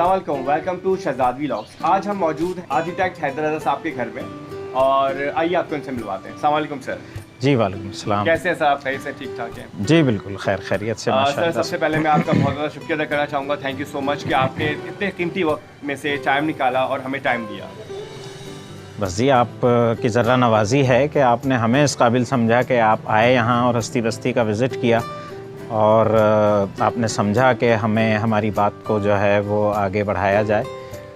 अस्सलामुअलैकुम, welcome to Shahzad vlogs. आज हम मौजूद हैं आर्किटेक्ट हैदर रज़ा साहब के घर में और आइए आपको इनसे मिलवाते हैं। अस्सलाम वालेकुम सर। जी वालेकुम सलाम। कैसे हैं साहब? खैर से ठीक ठाक हैं? जी बिल्कुल खैर खैरियत से सर सबसे पहले मैं आपका बहुत ज़्यादा शुक्रिया अदा करना चाहूँगा। थैंक यू सो मच कि आपने इतने कीमती वक्त में से टाइम निकाला और हमें टाइम दिया। बस जी आप की ज़रा नवाजी है कि आपने हमें इस काबिल समझा कि आप आए यहाँ और हस्ती बस्ती का विज़िट किया और आपने समझा कि हमें हमारी बात को जो है वो आगे बढ़ाया जाए।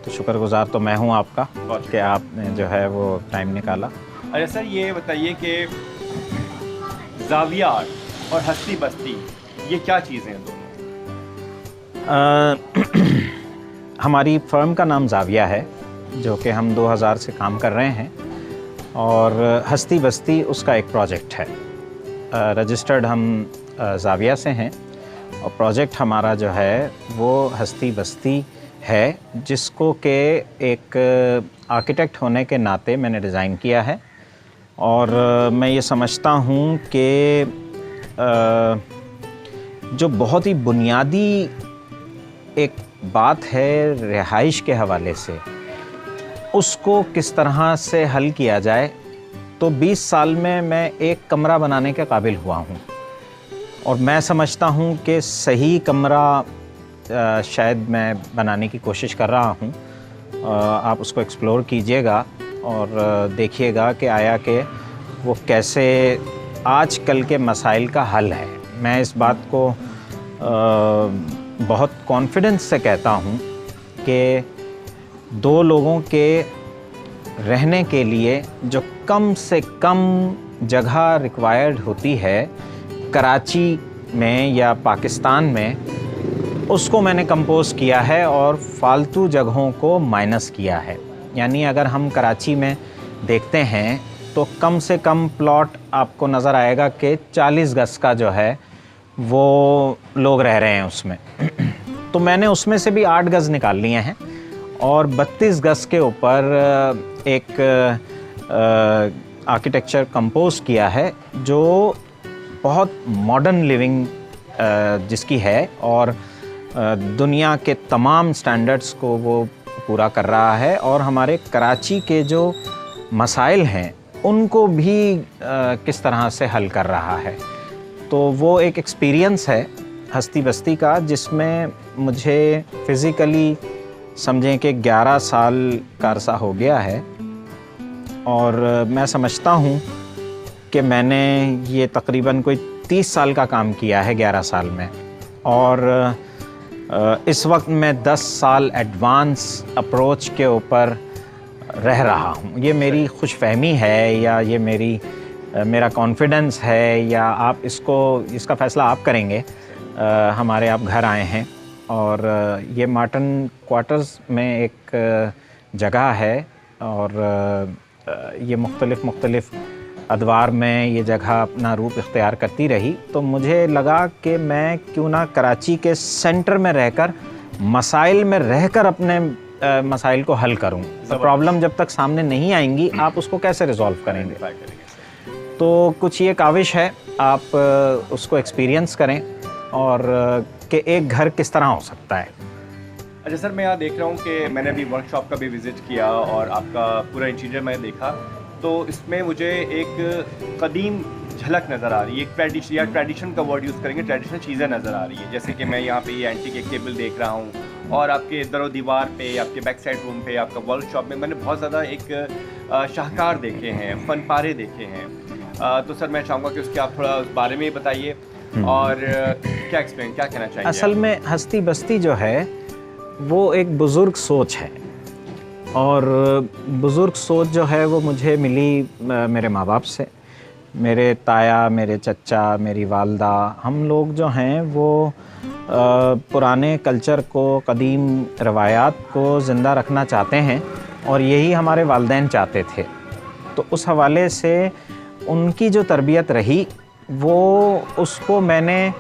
तो शुक्रगुज़ार तो मैं हूँ आपका कि आपने जो है वो टाइम निकाला। अच्छा सर, ये बताइए कि ज़ाविया आर्ट और हस्ती बस्ती ये क्या चीज़ें हैं दोनों? हमारी फ़र्म का नाम ज़ाविया है जो कि हम 2000 से काम कर रहे हैं और हस्ती बस्ती उसका एक प्रोजेक्ट है। रजिस्टर्ड हम ज़ाविया से हैं और प्रोजेक्ट हमारा जो है वो हस्ती बस्ती है जिसको कि एक आर्किटेक्ट होने के नाते मैंने डिज़ाइन किया है। और मैं ये समझता हूँ कि जो बहुत ही बुनियादी एक बात है रिहाइश के हवाले से, उसको किस तरह से हल किया जाए। तो 20 साल में मैं एक कमरा बनाने के काबिल हुआ हूँ और मैं समझता हूँ कि सही कमरा शायद मैं बनाने की कोशिश कर रहा हूँ। आप उसको एक्सप्लोर कीजिएगा और देखिएगा कि आया कि वो कैसे आजकल के मसाइल का हल है। मैं इस बात को बहुत कॉन्फिडेंस से कहता हूँ कि दो लोगों के रहने के लिए जो कम से कम जगह रिक्वायर्ड होती है कराची में या पाकिस्तान में, उसको मैंने कंपोज किया है और फालतू जगहों को माइनस किया है। यानी अगर हम कराची में देखते हैं तो कम से कम प्लॉट आपको नज़र आएगा कि 40 गज़ का जो है वो लोग रह रहे हैं उसमें। तो मैंने उसमें से भी 8 गज़ निकाल लिए हैं और 32 गज़ के ऊपर एक आर्किटेक्चर कंपोज किया है जो बहुत मॉडर्न लिविंग जिसकी है और दुनिया के तमाम स्टैंडर्ड्स को वो पूरा कर रहा है और हमारे कराची के जो मसाइल हैं उनको भी किस तरह से हल कर रहा है। तो वो एक एक्सपीरियंस है हस्ती बस्ती का जिसमें मुझे फ़िज़िकली समझें कि 11 साल का अरसा हो गया है और मैं समझता हूँ कि मैंने ये तकरीबन कोई 30 साल का काम किया है 11 साल में। और इस वक्त मैं 10 साल एडवांस अप्रोच के ऊपर रह रहा हूँ। ये मेरी खुशफहमी है या ये मेरा कॉन्फिडेंस है या आप इसका फ़ैसला आप करेंगे। हमारे आप घर आए हैं और ये मार्टन क्वार्टर्स में एक जगह है और ये मुख्तलिफ़ अदवार में ये जगह अपना रूप इख्तियार करती रही। तो मुझे लगा कि मैं क्यों ना कराची के सेंटर में रहकर मसाइल में रहकर अपने मसाइल को हल करूं। तो प्रॉब्लम जब तक सामने नहीं आएंगी आप उसको कैसे रिजॉल्व करेंगे। तो कुछ ये काविश है, आप उसको एक्सपीरियंस करें और कि एक घर किस तरह हो सकता है। अच्छा सर, मैं यहाँ देख रहा हूँ कि मैंने अभी वर्कशॉप का भी विज़िट किया और आपका पूरा इंटीरियर मैं देखा तो इसमें मुझे एक कदीम झलक नज़र आ रही है। एक ट्रेडिशन का वर्ड यूज़ करेंगे, ट्रेडिशनल चीज़ें नज़र आ रही है। जैसे कि मैं यहाँ पे ये एंटीक एक टेबल देख रहा हूँ और आपके दरो दीवार पे, आपके बैक साइड रूम पे, आपका वर्कशॉप में मैंने बहुत ज़्यादा एक शाहकार देखे हैं, फन पारे देखे हैं। तो सर मैं चाहूँगा कि उसके आप थोड़ा उस बारे में बताइए और क्या कहना चाहिए। असल में हस्ती बस्ती जो है वो एक बुज़ुर्ग सोच है और बुज़ुर्ग सोच जो है वो मुझे मिली मेरे माँ बाप से। मेरे ताया, मेरे चचा, मेरी वालदा, हम लोग जो हैं वो पुराने कल्चर को, कदीम रवायात को ज़िंदा रखना चाहते हैं और यही हमारे वालिदैन चाहते थे। तो उस हवाले से उनकी जो तरबियत रही वो उसको मैंने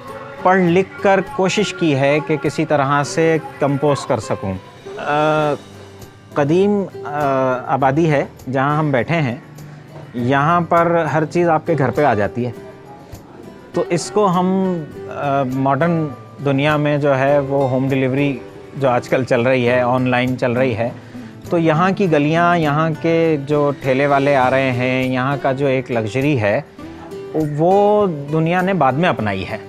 पढ़ लिख कर कोशिश की है कि किसी तरह से कंपोज कर सकूं। कदीम आबादी है जहां हम बैठे हैं, यहाँ पर हर चीज़ आपके घर पे आ जाती है। तो इसको हम मॉडर्न दुनिया में जो है वो होम डिलीवरी जो आजकल चल रही है, ऑनलाइन चल रही है, तो यहाँ की गलियाँ, यहाँ के जो ठेले वाले आ रहे हैं, यहाँ का जो एक लग्जरी है, वो दुनिया ने बाद में अपनाई है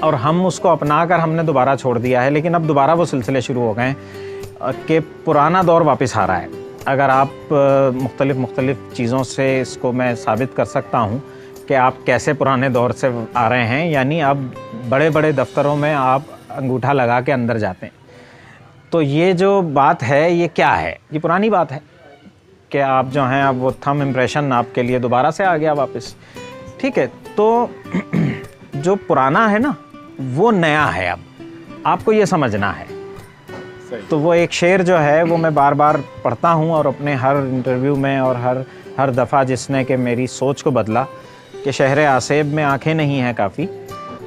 और हम उसको अपना कर हमने दोबारा छोड़ दिया है। लेकिन अब दोबारा वो सिलसिले शुरू हो गए कि पुराना दौर वापस आ रहा है। अगर आप मुख्तलिफ़ चीज़ों से इसको मैं साबित कर सकता हूँ कि आप कैसे पुराने दौर से आ रहे हैं। यानी अब बड़े बड़े दफ्तरों में आप अंगूठा लगा के अंदर जाते हैं। तो ये जो बात है, ये क्या है? ये पुरानी बात है कि आप जो हैं, अब वो थंब इम्प्रेशन आपके लिए दोबारा से आ गया वापस। ठीक है, तो जो पुराना है ना, वो नया है। अब आपको ये समझना है। तो वो एक शेर जो है वो मैं बार बार पढ़ता हूँ और अपने हर इंटरव्यू में और हर दफ़ा जिसने कि मेरी सोच को बदला कि शहर आसेब में आंखें नहीं हैं काफ़ी,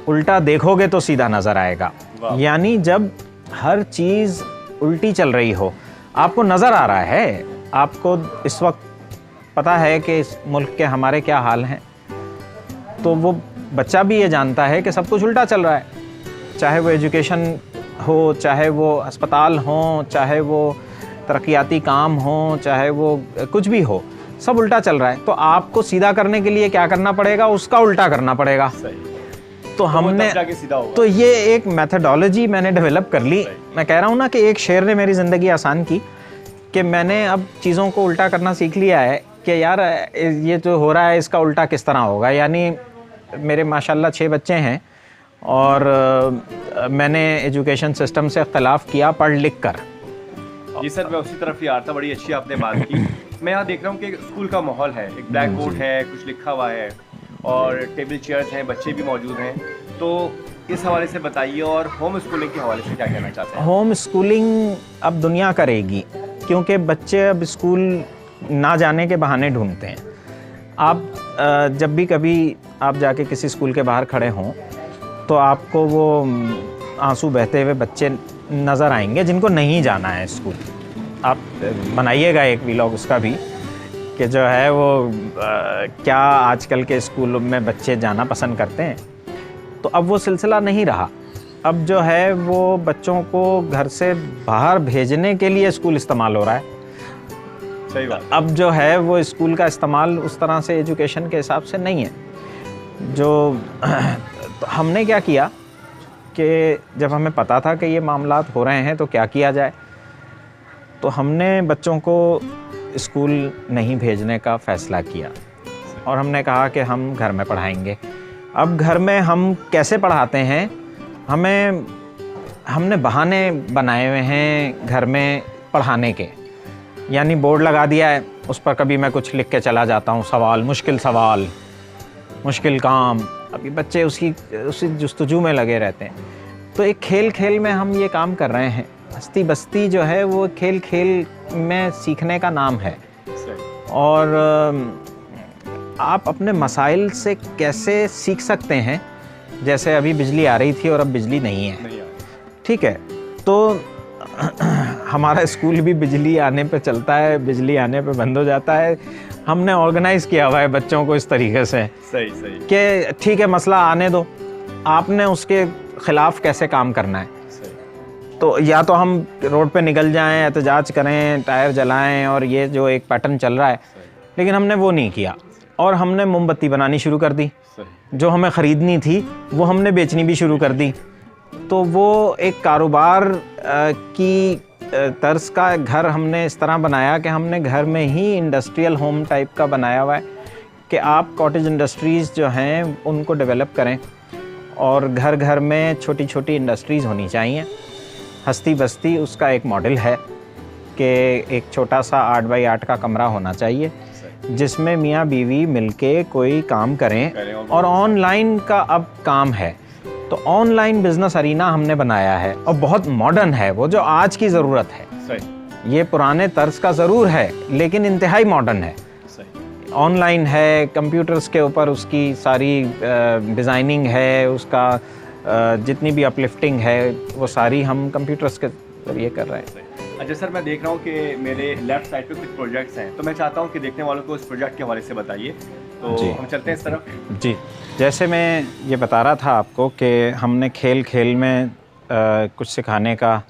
उल्टा देखोगे तो सीधा नज़र आएगा। यानी जब हर चीज़ उल्टी चल रही हो, आपको नज़र आ रहा है, आपको इस वक्त पता है कि इस मुल्क के हमारे क्या हाल हैं, तो वो बच्चा भी ये जानता है कि सब कुछ उल्टा चल रहा है। चाहे वो एजुकेशन हो, चाहे वो अस्पताल हो, चाहे वो तरक्याती काम हो, चाहे वो कुछ भी हो, सब उल्टा चल रहा है। तो आपको सीधा करने के लिए क्या करना पड़ेगा? उसका उल्टा करना पड़ेगा। तो हमने तो ये एक मेथडोलॉजी मैंने डेवलप कर ली। मैं कह रहा हूँ ना कि एक शेर ने मेरी ज़िंदगी आसान की, कि मैंने अब चीज़ों को उल्टा करना सीख लिया है कि यार ये जो हो रहा है इसका उल्टा किस तरह होगा। यानी मेरे माशाल्लाह 6 बच्चे हैं और मैंने एजुकेशन सिस्टम से इख्तलाफ किया पढ़ लिख कर। जी सर, मैं उसी तरफ ही आ रहा था। बड़ी अच्छी आपने बात की। मैं यहाँ देख रहा हूँ कि स्कूल का माहौल है, एक ब्लैक बोर्ड है, कुछ लिखा हुआ है और टेबल चेयर्स हैं, बच्चे भी मौजूद हैं। तो इस हवाले से बताइए, और होम स्कूलिंग के हवाले से क्या कहना चाहते हैं? होम स्कूलिंग अब दुनिया करेगी, क्योंकि बच्चे अब स्कूल ना जाने के बहाने ढूंढते हैं। आप जब भी कभी आप जाके किसी स्कूल के बाहर खड़े हों तो आपको वो आंसू बहते हुए बच्चे नज़र आएंगे जिनको नहीं जाना है स्कूल। आप बनाइएगा एक व्लॉग उसका भी, कि जो है वो क्या आजकल के स्कूलों में बच्चे जाना पसंद करते हैं। तो अब वो सिलसिला नहीं रहा। अब जो है वो बच्चों को घर से बाहर भेजने के लिए स्कूल इस्तेमाल हो रहा है। सही बात। अब जो है वो स्कूल का इस्तेमाल उस तरह से एजुकेशन के हिसाब से नहीं है। जो तो हमने क्या किया कि जब हमें पता था कि ये मामलात हो रहे हैं तो क्या किया जाए, तो हमने बच्चों को स्कूल नहीं भेजने का फ़ैसला किया और हमने कहा कि हम घर में पढ़ाएंगे। अब घर में हम कैसे पढ़ाते हैं? हमने बहाने बनाए हुए हैं घर में पढ़ाने के। यानी बोर्ड लगा दिया है, उस पर कभी मैं कुछ लिख के चला जाता हूँ, सवाल, मुश्किल काम। अभी बच्चे उसी जुस्तजू में लगे रहते हैं। तो एक खेल में हम ये काम कर रहे हैं। हस्ती बस्ती जो है वो खेल में सीखने का नाम है। और आप अपने मसाइल से कैसे सीख सकते हैं। जैसे अभी बिजली आ रही थी और अब बिजली नहीं है, ठीक है, तो हमारा स्कूल भी बिजली आने पे चलता है, बिजली आने पे बंद हो जाता है। हमने ऑर्गेनाइज़ किया हुआ है बच्चों को इस तरीके से सही कि ठीक है, मसला आने दो, आपने उसके ख़िलाफ़ कैसे काम करना है। तो या तो हम रोड पे निकल जाएं, एहतजाज करें, टायर जलाएं, और ये जो एक पैटर्न चल रहा है, लेकिन हमने वो नहीं किया। और हमने मोमबत्ती बनानी शुरू कर दी, जो हमें ख़रीदनी थी वो हमने बेचनी भी शुरू कर दी। तो वो एक कारोबार की तर्ज का घर हमने इस तरह बनाया कि हमने घर में ही इंडस्ट्रियल होम टाइप का बनाया हुआ है कि आप कॉटेज इंडस्ट्रीज़ जो हैं उनको डेवलप करें, और घर घर में छोटी छोटी इंडस्ट्रीज़ होनी चाहिए। हस्ती बस्ती उसका एक मॉडल है कि एक छोटा सा 8 बाई 8 का कमरा होना चाहिए जिसमें मियाँ बीवी मिलके कोई काम करें। और ऑनलाइन का अब काम है, तो ऑनलाइन बिजनेस अरीना हमने बनाया है और बहुत मॉडर्न है, वो जो आज की ज़रूरत है। ये पुराने तर्ज का ज़रूर है लेकिन इंतहाई मॉडर्न है। ऑनलाइन है, कंप्यूटर्स के ऊपर उसकी सारी डिज़ाइनिंग है, उसका जितनी भी अपलिफ्टिंग है वो सारी हम कंप्यूटर्स के ज़रिए कर रहे हैं। अच्छा सर, मैं देख रहा हूँ कि मेरे लेफ़्ट साइड पे कुछ प्रोजेक्ट्स हैं, तो मैं चाहता हूँ कि देखने वालों को इस प्रोजेक्ट के हवाले से बताइए। तो हम चलते हैं इस तरफ। जी, जैसे मैं ये बता रहा था आपको कि हमने खेल में कुछ सिखाने का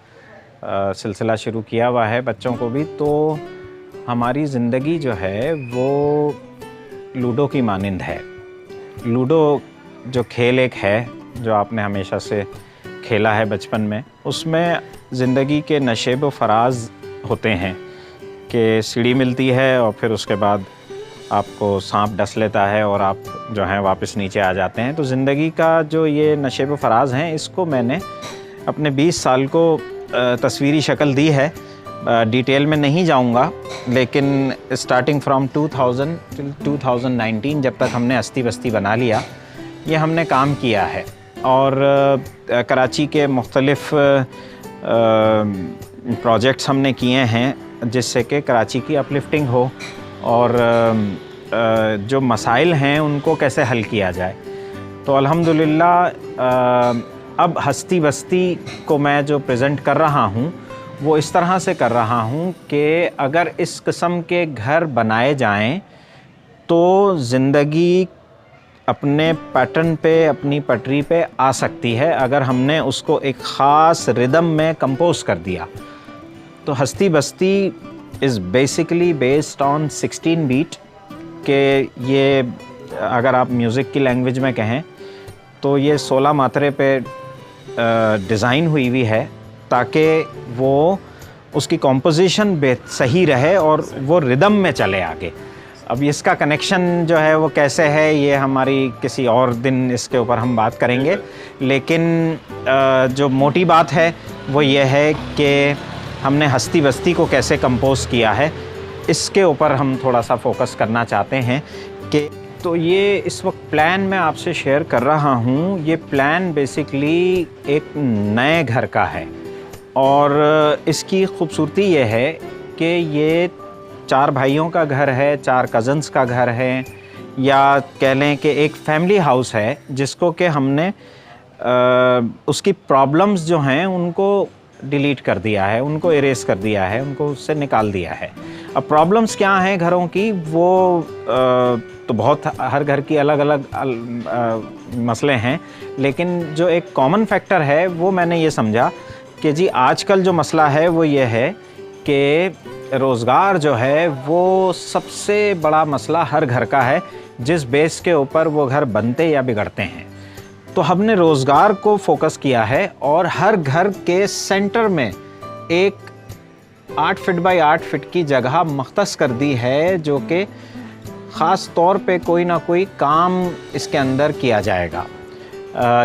सिलसिला शुरू किया हुआ है बच्चों को भी। तो हमारी ज़िंदगी जो है वो लूडो की मानिंद है। लूडो जो खेल एक है जो आपने हमेशा से खेला है बचपन में, उसमें ज़िंदगी के नशेब व फराज होते हैं कि सीढ़ी मिलती है और फिर उसके बाद आपको सांप डस लेता है और आप जो हैं वापस नीचे आ जाते हैं। तो ज़िंदगी का जो ये नशेब व फराज हैं, इसको मैंने अपने 20 साल को तस्वीरी शक्ल दी है। डिटेल में नहीं जाऊंगा, लेकिन स्टार्टिंग फ्रॉम 2000 टिल 2019 जब तक हमने अस्ती बस्ती बना लिया, ये हमने काम किया है। और कराची के मुख्तलिफ़ प्रोजेक्ट्स हमने किए हैं जिससे कि कराची की अपलिफ्टिंग हो और जो मसाइल हैं उनको कैसे हल किया जाए। तो अल्हम्दुलिल्लाह अब हस्ती बस्ती को मैं जो प्रेजेंट कर रहा हूँ वो इस तरह से कर रहा हूँ कि अगर इस किस्म के घर बनाए जाएं तो ज़िंदगी अपने पैटर्न पे, अपनी पटरी पे आ सकती है अगर हमने उसको एक ख़ास रिदम में कंपोज कर दिया। तो हस्ती बस्ती is basically based on 16 beat के ये अगर आप म्यूज़िक की लैंग्वेज में कहें तो ये 16 मात्रे पे डिज़ाइन हुई हुई है ताकि वो उसकी कॉम्पोजिशन सही रहे और वो रिदम में चले आगे। अब इसका कनेक्शन जो है वो कैसे है, ये हमारी किसी और दिन इसके ऊपर हम बात करेंगे। लेकिन जो मोटी बात है वो ये है कि हमने हस्ती बस्ती को कैसे कंपोज किया है, इसके ऊपर हम थोड़ा सा फोकस करना चाहते हैं। कि तो ये इस वक्त प्लान मैं आपसे शेयर कर रहा हूँ। ये प्लान बेसिकली एक नए घर का है और इसकी ख़ूबसूरती ये है कि ये 4 भाइयों का घर है, 4 कज़न्स का घर है, या कह लें कि एक फैमिली हाउस है जिसको कि हमने उसकी प्रॉब्लम्स जो हैं उनको डिलीट कर दिया है, उनको इरेज कर दिया है, उनको उससे निकाल दिया है। अब प्रॉब्लम्स क्या हैं घरों की, वो तो बहुत हर घर की अलग अलग मसले हैं, लेकिन जो एक कॉमन फैक्टर है वो मैंने ये समझा कि जी आजकल जो मसला है वो ये है कि रोज़गार जो है वो सबसे बड़ा मसला हर घर का है, जिस बेस के ऊपर वो घर बनते या बिगड़ते हैं। तो हमने रोज़गार को फोकस किया है और हर घर के सेंटर में एक 8 फीट बाई 8 फीट की जगह मख्तस कर दी है, जो कि ख़ास तौर पे कोई ना कोई काम इसके अंदर किया जाएगा।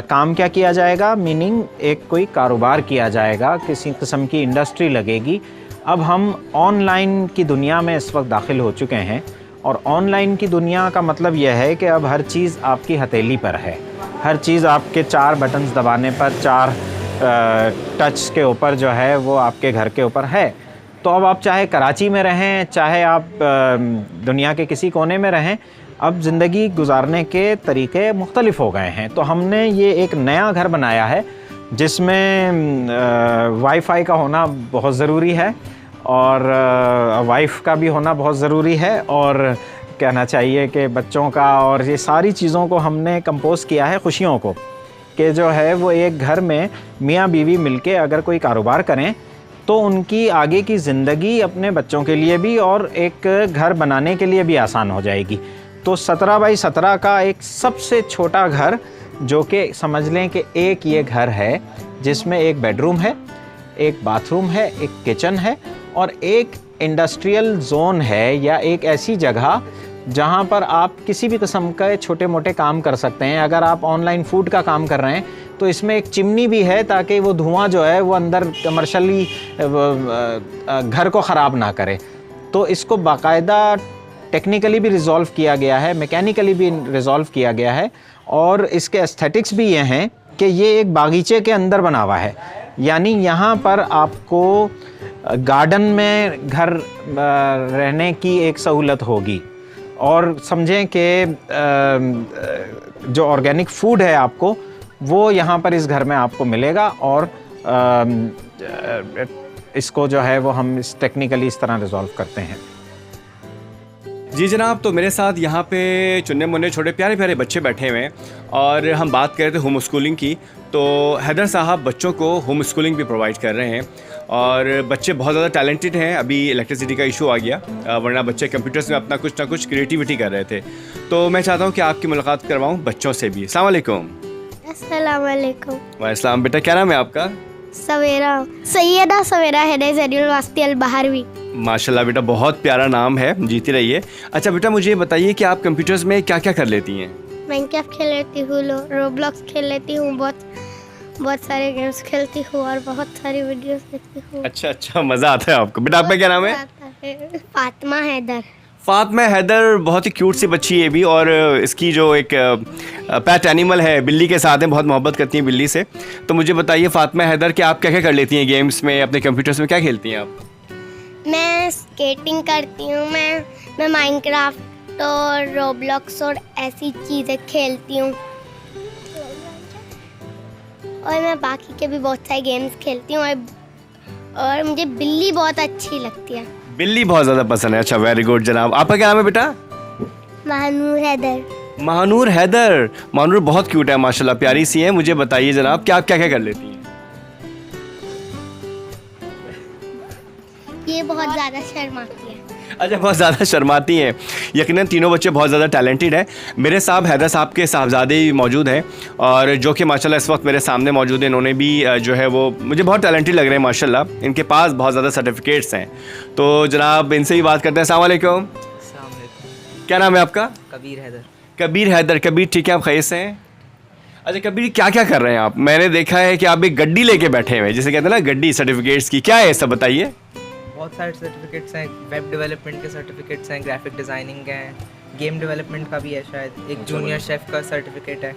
काम क्या किया जाएगा, मीनिंग एक कोई कारोबार किया जाएगा, किसी किस्म की इंडस्ट्री लगेगी। अब हम ऑनलाइन की दुनिया में इस वक्त दाखिल हो चुके हैं और ऑनलाइन की दुनिया का मतलब यह है कि अब हर चीज़ आपकी हथेली पर है। हर चीज़ आपके 4 बटन्स दबाने पर, 4 टच के ऊपर जो है वो आपके घर के ऊपर है। तो अब आप चाहे कराची में रहें, चाहे आप दुनिया के किसी कोने में रहें, अब ज़िंदगी गुजारने के तरीक़े मुख्तलिफ़ हो गए हैं। तो हमने ये एक नया घर बनाया है जिसमें वाईफाई का होना बहुत ज़रूरी है और वाइफ का भी होना बहुत ज़रूरी है, और कहना चाहिए कि बच्चों का, और ये सारी चीज़ों को हमने कंपोज किया है खुशियों को, कि जो है वो एक घर में मियाँ बीवी मिलके अगर कोई कारोबार करें तो उनकी आगे की ज़िंदगी अपने बच्चों के लिए भी और एक घर बनाने के लिए भी आसान हो जाएगी। तो 17 बाई 17 का एक सबसे छोटा घर, जो कि समझ लें कि एक ये घर है जिसमें एक बेडरूम है, एक बाथरूम है, एक किचन है और एक इंडस्ट्रियल जोन है, या एक ऐसी जगह जहां पर आप किसी भी किस्म के छोटे मोटे काम कर सकते हैं। अगर आप ऑनलाइन फूड का काम कर रहे हैं तो इसमें एक चिमनी भी है ताकि वो धुआं जो है वो अंदर कमर्शियली घर को ख़राब ना करे। तो इसको बाकायदा टेक्निकली भी रिज़ॉल्व किया गया है, मैकेनिकली भी रिज़ॉल्व किया गया है, और इसके एस्थेटिक्स भी ये हैं कि ये एक बागीचे के अंदर बना हुआ है। यानी यहाँ पर आपको गार्डन में घर रहने की एक सहूलत होगी, और समझें कि जो ऑर्गेनिक फूड है आपको वो यहाँ पर इस घर में आपको मिलेगा, और इसको जो है वो हम इस टेक्निकली इस तरह रिज़ॉल्व करते हैं। जी जनाब, तो मेरे साथ यहाँ पे चुन्ने मुन्ने छोटे प्यारे प्यारे बच्चे बैठे हुए हैं और हम बात कर रहे थे होम स्कूलिंग की। तो हैदर साहब बच्चों को होम स्कूलिंग भी प्रोवाइड कर रहे हैं और बच्चे बहुत ज़्यादा टैलेंटेड हैं। अभी इलेक्ट्रिसिटी का इशू आ गया, वरना बच्चे कंप्यूटर्स में अपना कुछ ना कुछ क्रिएटिविटी कर रहे थे। तो मैं चाहता हूँ कि आपकी मुलाकात करवाऊँ बच्चों से भी। अस्सलाम वालेकुम। अस्सलाम वालेकुम। वालेकुम। बेटा क्या नाम है आपका? सवेरा, सैयदा सवेरा हैदर ज़ैनुल वास्ती अल बहारवी। माशाल्लाह बेटा, बहुत प्यारा नाम है, जीती रहिए। अच्छा बेटा, मुझे ये बताइए कि आप कंप्यूटर्स में क्या क्या कर लेती हैं? माइनक्राफ्ट खेल लेती हूँ, रोब्लॉक्स खेल लेती हूँ, बहुत सारे गेम्स खेलती हूँ और बहुत सारी वीडियोस देखती हूँ। अच्छा, मज़ा आता है आपको। बेटा आपका क्या नाम है? फातिमा हैदर। फातिमा हैदर, बहुत ही क्यूट सी बच्ची है ये भी, और इसकी जो एक पेट एनिमल है बिल्ली के साथ है, बहुत मोहब्बत करती हैं बिल्ली से। तो मुझे बताइए फातिमा हैदर कि आप क्या क्या कर लेती हैं गेम्स में, अपने कंप्यूटर्स में क्या खेलती हैं आप? मैं स्केटिंग करती हूँ, मैं माइनक्राफ्ट और रोब्लॉक्स और ऐसी चीज़ें खेलती हूँ, और मैं बाकी के भी बहुत सारे गेम्स खेलती हूँ, और मुझे बिल्ली बहुत अच्छी लगती है। बिल्ली बहुत ज़्यादा पसंद है। अच्छा, वेरी गुड जनाब। आपका क्या नाम है बेटा? महानूर हैदर। महानूर हैदर। महानूर बहुत क्यूट है माशाल्लाह, प्यारी सी है। मुझे बताइए जनाब कि आप क्या क्या कर लेती हैं? ये बहुत ज़्यादा शर्माती है। अच्छा, बहुत ज़्यादा शर्माती हैं। यकीनन तीनों बच्चे बहुत ज़्यादा टैलेंटेड हैं। मेरे साहब हैदर साहब के साहबजादे भी मौजूद हैं, और जो कि माशाल्लाह इस वक्त मेरे सामने मौजूद हैं। इन्होंने भी जो है वो मुझे बहुत टैलेंटेड लग रहे हैं माशाल्लाह। इनके पास बहुत ज़्यादा सर्टिफिकेट्स हैं। तो जनाब इनसे ही बात करते हैं। अस्सलाम वालेकुम। क्या नाम है आपका? कबीर हैदर। कबीर हैदर। कबीर, ठीक है, आप खैर से हैं? अच्छा कबीर, क्या क्या कर रहे हैं आप? मैंने देखा है कि आप एक गड्डी लेके बैठे हुए हैं, जिसे कहते हैं ना गड्डी, सर्टिफिकेट्स की। क्या है सब बताइए। बहुत सारे सर्टिफिकेट्स हैं, वेब डेवलपमेंट के सर्टिफिकेट्स हैं, ग्राफिक डिज़ाइनिंग के हैं, गेम डेवलपमेंट का भी है, शायद एक जूनियर शेफ़ का सर्टिफिकेट है,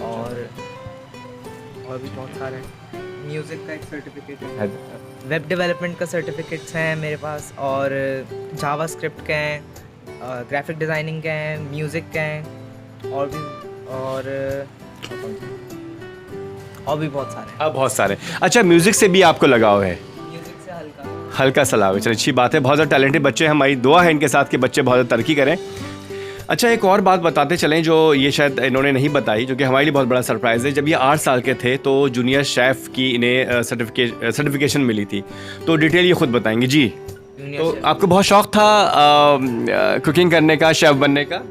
और भी बहुत सारे हैं। म्यूज़िक का एक सर्टिफिकेट है, वेब डेवलपमेंट का सर्टिफिकेट्स हैं मेरे पास, और जावास्क्रिप्ट के हैं, ग्राफिक डिज़ाइनिंग के हैं, म्यूज़िक के हैं, और भी बहुत सारे हैं। बहुत सारे। अच्छा, म्यूज़िक से भी आपको लगाव है? म्यूज़िक से हल्का सा लगाव है। चलिए, अच्छी बात है। बहुत ज़्यादा टैलेंटेड बच्चे हैं, हमारी दुआ है इनके साथ कि बच्चे बहुत ज़्यादा तरक्की करें। अच्छा, एक और बात बताते चलें जो ये शायद इन्होंने नहीं बताई, जो कि हमारे लिए बहुत बड़ा सरप्राइज़ है। जब ये 8 साल के थे तो जूनियर शेफ़ की इन्हें सर्टिफिकेशन मिली थी। तो डिटेल ये खुद बताएंगे जी। तो आपको बहुत शौक़ था कुकिंग करने का, शेफ़ बनने का?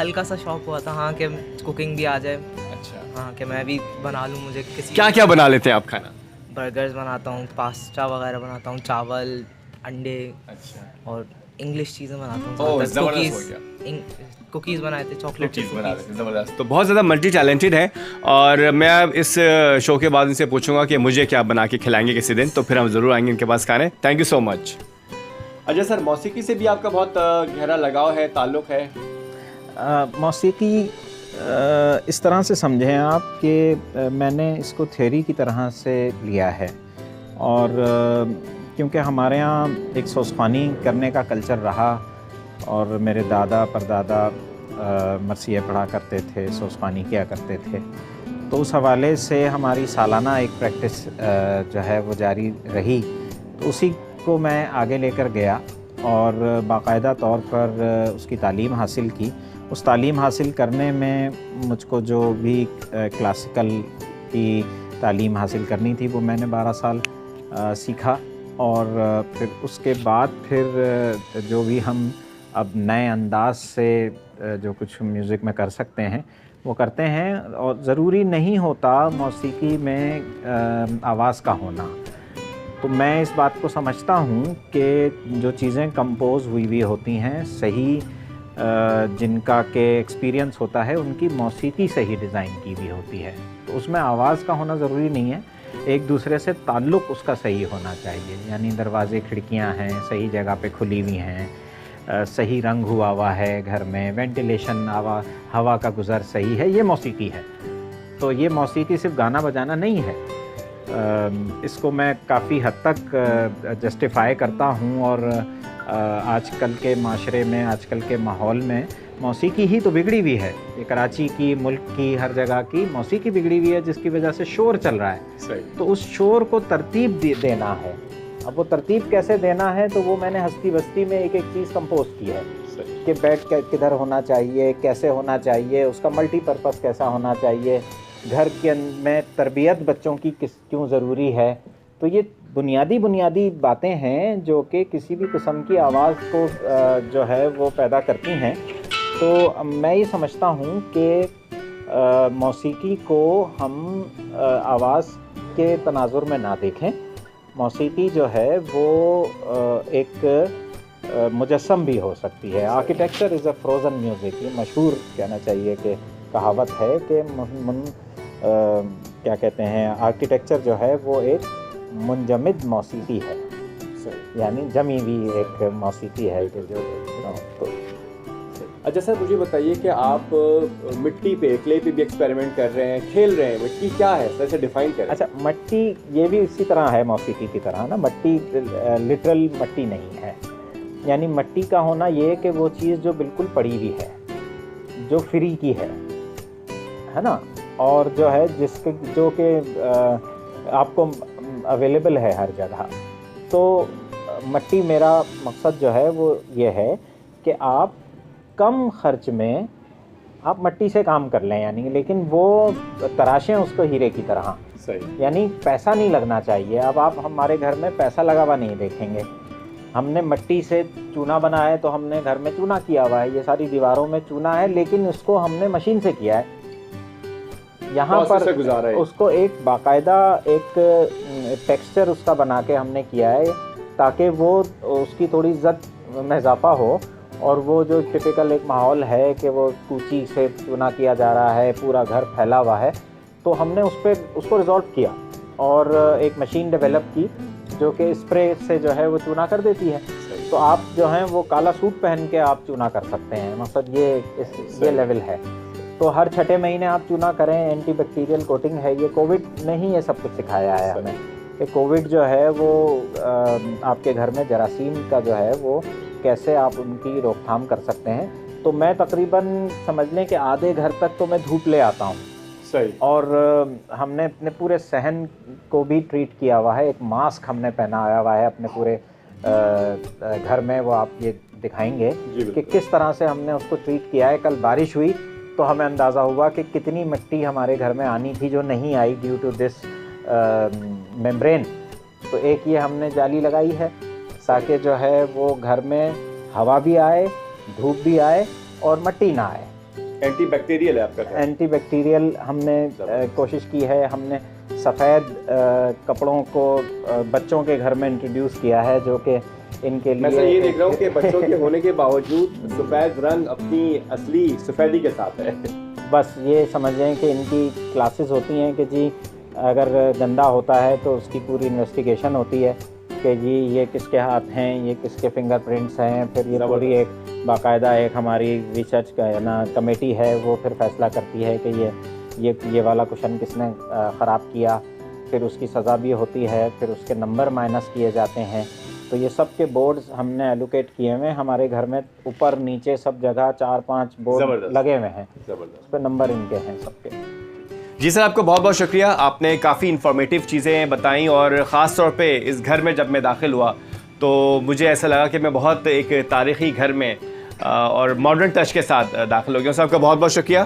हल्का सा शौक हुआ था, हाँ, कि कुकिंग भी आ जाए। अच्छा, हाँ, कि मैं भी बना लूँ। मुझे किसी क्या क्या बना लेते हैं आप खाना? बर्गर्स बनाता हूँ, पास्ता वगैरह बनाता हूँ, चावल, अंडे, अच्छा, और इंग्लिश चीज़ें बनाता ओह, हूँ। ज़बरदस्त हो गया। कुकीज़ बनाए थे, चॉकलेट कुकीज़ बना लेते हैं, ज़बरदस्त। तो बहुत ज़्यादा मल्टी टैलेंटेड है, और मैं अब इस शो के बाद इनसे पूछूंगा कि मुझे क्या बना के खिलाएंगे किसी दिन, तो फिर हम ज़रूर आएंगे इनके पास खाने। Thank you so much. अच्छा सर, मौसीकी से भी आपका बहुत गहरा लगाव है, ताल्लुक़ है? मौसीकी इस तरह से समझें आप कि मैंने इसको थ्योरी की तरह से लिया है, और क्योंकि हमारे यहाँ एक सोज़ख्वानी करने का कल्चर रहा, और मेरे दादा परदादा मरसिया पढ़ा करते थे, सोज़ख्वानी किया करते थे, तो उस हवाले से हमारी सालाना एक प्रैक्टिस जो है वो जारी रही। तो उसी को मैं आगे लेकर गया और बाकायदा तौर पर उसकी तालीम हासिल की। उस तालीम हासिल करने में मुझको जो भी क्लासिकल की तालीम हासिल करनी थी वो मैंने 12 साल सीखा, और फिर उसके बाद फिर जो भी हम अब नए अंदाज से जो कुछ म्यूज़िक में कर सकते हैं वो करते हैं। और ज़रूरी नहीं होता मौसीकी में आवाज़ का होना। तो मैं इस बात को समझता हूँ कि जो चीज़ें कंपोज हुई हुई होती हैं, सही जिनका के एक्सपीरियंस होता है, उनकी मौसीकी से ही डिज़ाइन की हुई होती है। तो उसमें आवाज़ का होना ज़रूरी नहीं है, एक दूसरे से ताल्लुक़ उसका सही होना चाहिए। यानी दरवाज़े खिड़कियाँ हैं, सही जगह पे खुली हुई हैं, सही रंग हुआ हुआ है घर में, वेंटिलेशन, हवा का गुज़र सही है, ये मौसीकी है। तो ये मौसीकी सिर्फ गाना बजाना नहीं है। इसको मैं काफ़ी हद तक जस्टिफाई करता हूँ, और आजकल के माशरे में, आजकल के माहौल में मौसीकी ही तो बिगड़ी हुई है। ये कराची की, मुल्क की, हर जगह की मौसीकी बिगड़ी हुई है, जिसकी वजह से शोर चल रहा है। तो उस शोर को तरतीब देना है। अब वो तरतीब कैसे देना है, तो वो मैंने हस्ती बस्ती में एक एक चीज़ कंपोज की है कि बेड किधर होना चाहिए, कैसे होना चाहिए, उसका मल्टीपर्पज़ कैसा होना चाहिए, घर के में तरबियत बच्चों की क्यों ज़रूरी है। तो ये बुनियादी बातें हैं जो कि किसी भी किस्म की आवाज़ को जो है वो पैदा करती हैं। तो मैं ये समझता हूँ कि मौसीकी को हम आवाज़ के तनाजुर में ना देखें। मौसीकी जो है वो एक मुजस्सम भी हो सकती है। Architecture is a frozen music, ये मशहूर कहना चाहिए कि कहावत है कि क्या कहते हैं, आर्किटेक्चर जो है वो एक मुंजमद मौसीकी है, यानी जमी हुई एक मौसीकी है कि जो तो अच्छा सर, मुझे बताइए कि आप मिट्टी पे, क्ले पे भी एक्सपेरिमेंट कर रहे हैं, खेल रहे हैं। मिट्टी क्या है सर, इसे डिफाइन करें। अच्छा, मिट्टी ये भी इसी तरह है मौसीकी की तरह ना। मिट्टी लिटरल मिट्टी नहीं है, यानी मिट्टी का होना ये कि वो चीज़ जो बिल्कुल पड़ी हुई है, जो फ्री की है ना, और जो है जिसके जो कि आपको अवेलेबल है हर जगह। तो मिट्टी, मेरा मकसद जो है वो ये है कि आप कम खर्च में आप मिट्टी से काम कर लें, यानी लेकिन वो तराशें उसको हीरे की तरह। सही। यानी पैसा नहीं लगना चाहिए। अब आप हमारे घर में पैसा लगा हुआ नहीं देखेंगे। हमने मिट्टी से चूना बनाया है तो हमने घर में चूना किया हुआ है, ये सारी दीवारों में चूना है, लेकिन उसको हमने मशीन से किया है। यहाँ पर गुजारा है। उसको एक बाकायदा एक टेक्सचर उसका बना के हमने किया है ताकि वो उसकी थोड़ी इज्जत में इजाफा हो। और वो जो टिपिकल एक माहौल है कि वो कूची से चूना किया जा रहा है, पूरा घर फैला हुआ है, तो हमने उसको रिजॉल्व किया और एक मशीन डेवलप की जो कि स्प्रे से जो है वो चूना कर देती है। तो आप जो हैं वो काला सूट पहन के आप चूना कर सकते हैं। मतलब ये लेवल है। तो हर 6 महीने आप चूना करें। एंटी बैक्टीरियल कोटिंग है। ये कोविड ने ही ये सब कुछ सिखाया है हमें कि कोविड जो है वो आपके घर में जरासीम का जो है वो कैसे आप उनकी रोकथाम कर सकते हैं। तो मैं तकरीबन समझ लें कि आधे घर तक तो मैं धूप ले आता हूँ। सही। और हमने अपने पूरे सहन को भी ट्रीट किया हुआ है। एक मास्क हमने पहनाया हुआ है अपने पूरे घर में। वो आप ये दिखाएंगे कि किस तरह से हमने उसको ट्रीट किया है। कल बारिश हुई तो हमें अंदाज़ा हुआ कि कितनी मिट्टी हमारे घर में आनी थी जो नहीं आई ड्यू टू दिस मेम्ब्रेन। तो एक ये हमने जाली लगाई है ताकि जो है वो घर में हवा भी आए, धूप भी आए और मिट्टी ना आए। एंटी बैक्टीरियल है आपका? एंटी बैक्टीरियल हमने कोशिश की है। हमने सफ़ेद कपड़ों को बच्चों के घर में इंट्रोड्यूस किया है जो कि इनके लिए। मैं ये देख रहा हूँ कि बच्चों के होने के बावजूद सफ़ेद रंग अपनी असली सफ़ेदी के साथ है। बस ये समझ लें कि इनकी क्लासेस होती हैं कि जी अगर गंदा होता है तो उसकी पूरी इन्वेस्टिगेशन होती है कि जी ये किसके हाथ हैं, ये किसके फिंगरप्रिंट्स हैं। फिर ये पूरी एक बाकायदा एक हमारी रिसर्च का है ना कमेटी है, वो फिर फैसला करती है कि ये वाला क्वेश्चन किसने ख़राब किया। फिर उसकी सज़ा भी होती है, फिर उसके नंबर माइनस किए जाते हैं। तो ये सब के बोर्ड्स हमने एलोकेट किए हुए हैं हमारे घर में। ऊपर नीचे सब जगह 4-5 बोर्ड लगे हुए हैं, उस पर नंबर इनके हैं सबके। जी सर, आपको बहुत बहुत शुक्रिया। आपने काफ़ी इन्फॉर्मेटिव चीज़ें बताई और ख़ास तौर पे इस घर में जब मैं दाखिल हुआ तो मुझे ऐसा लगा कि मैं बहुत एक तारीख़ी घर में और मॉडर्न टच के साथ दाखिल हो गया। सर आपका बहुत बहुत शुक्रिया,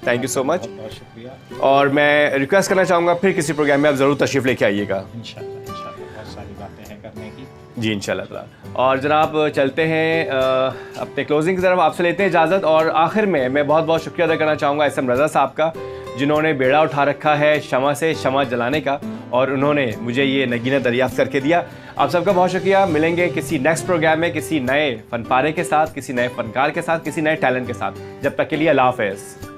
थैंक यू सो मच। बहुत शुक्रिया। और मैं रिक्वेस्ट करना चाहूँगा फिर किसी प्रोग्राम में आप ज़रूर तशरीफ़ लेके आइएगा। इंशाल्लाह बहुत सारी बातें हैं करने की। जी इंशाल्लाह ताला। और जनाब चलते हैं अपने क्लोजिंग की तरफ, आपसे लेते हैं इजाज़त। और आखिर में मैं बहुत बहुत शुक्रिया अदा करना चाहूँगा SM रज़ा साहब का, जिन्होंने बेड़ा उठा रखा है शमा से शमा जलाने का और उन्होंने मुझे ये नगीना दरियाफ्त करके दिया। आप सबका बहुत शुक्रिया। मिलेंगे किसी नेक्स्ट प्रोग्राम में किसी नए फनपारे के साथ, किसी नए फनकार के साथ, किसी नए टैलेंट के साथ। जब तक के लिए अल्लाह हाफ़िज़।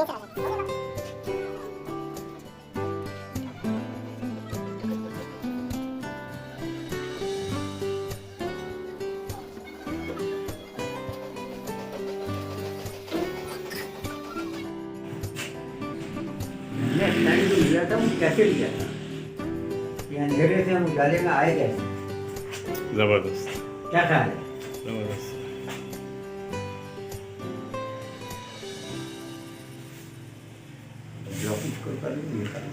हमने स्टैंड जो लिया था वो कैसे लिया था, ये अंधेरे से हम उजाले में आए कैसे, ज़बरदस्त क्या ख्याल है? ज़बरदस्त। जो कुछ कर लो ये कर लो।